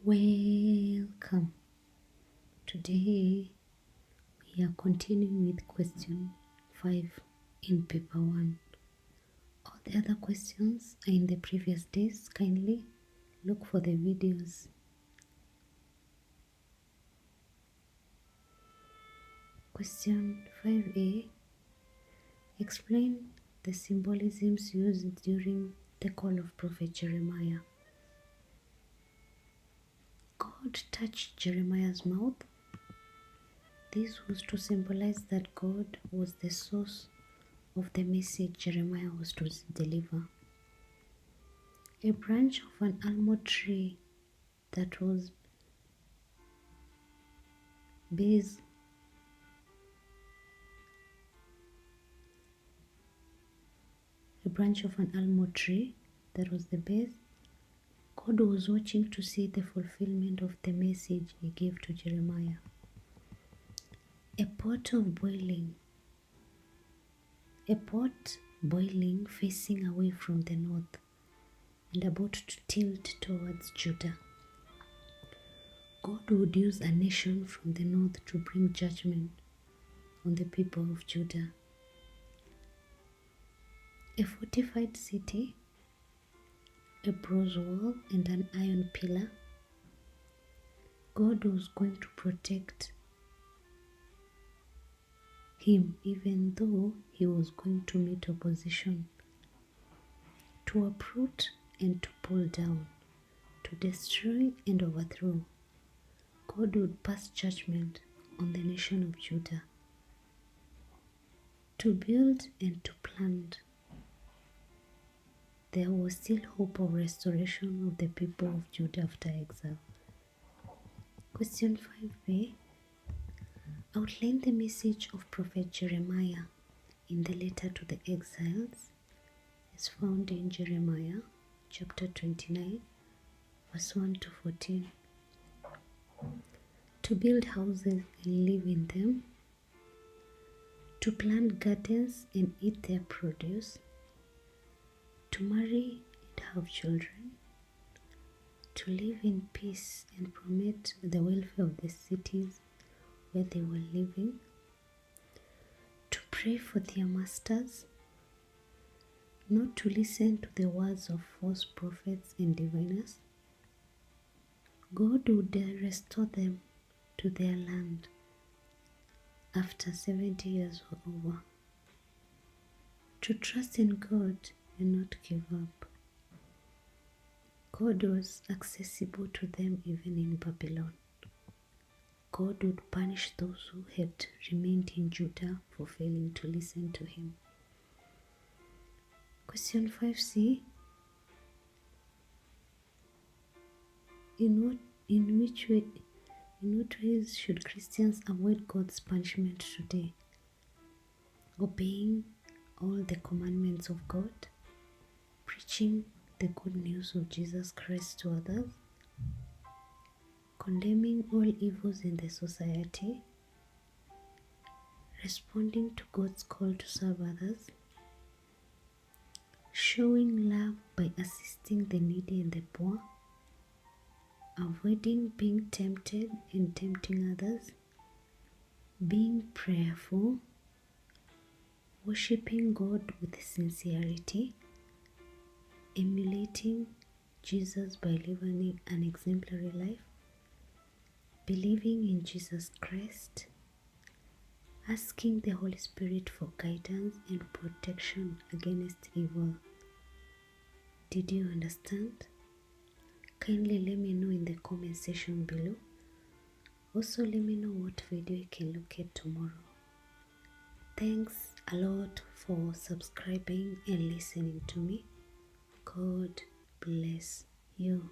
Welcome. Today we are continuing with question 5 in paper 1. All the other questions are in the previous days. Kindly look for the videos. Question 5a. Explain the symbolisms used during the call of Prophet Jeremiah. God touched Jeremiah's mouth. This was to symbolize that God was the source of the message Jeremiah was to deliver. A branch of an almond tree that was base the base. God was watching to see the fulfillment of the message he gave to Jeremiah. A pot boiling facing away from the north and about to tilt towards Judah. God would use a nation from the north to bring judgment on the people of Judah. A fortified city, a bronze wall and an iron pillar. God was going to protect him even though he was going to meet opposition, to uproot and to pull down, to destroy and overthrow. God would pass judgment on the nation of Judah, to build and to plant. There was still hope of restoration of the people of Judah after exile. Question 5a. Outline the message of Prophet Jeremiah in the letter to the exiles is found in Jeremiah chapter 29 verse 1 to 14. To build houses and live in them, to plant gardens and eat their produce, to marry and have children, to live in peace and promote the welfare of the cities where they were living, to pray for their masters, not to listen to the words of false prophets and diviners. God would restore them to their land after 70 years were over, to trust in God and not give up. God was accessible to them even in Babylon. God would punish those who had remained in Judah for failing to listen to him. Question 5c. In what ways should Christians avoid God's punishment today? Obeying all the commandments of God, preaching the good news of Jesus Christ to others, condemning all evils in the society, responding to God's call to serve others, showing love by assisting the needy and the poor, avoiding being tempted and tempting others, being prayerful, worshiping God with sincerity, emulating Jesus by living an exemplary life, believing in Jesus Christ, asking the Holy Spirit for guidance and protection against evil. Did you understand? Kindly let me know in the comment section below. Also let me know what video you can look at tomorrow. Thanks a lot for subscribing and listening to me. God bless you.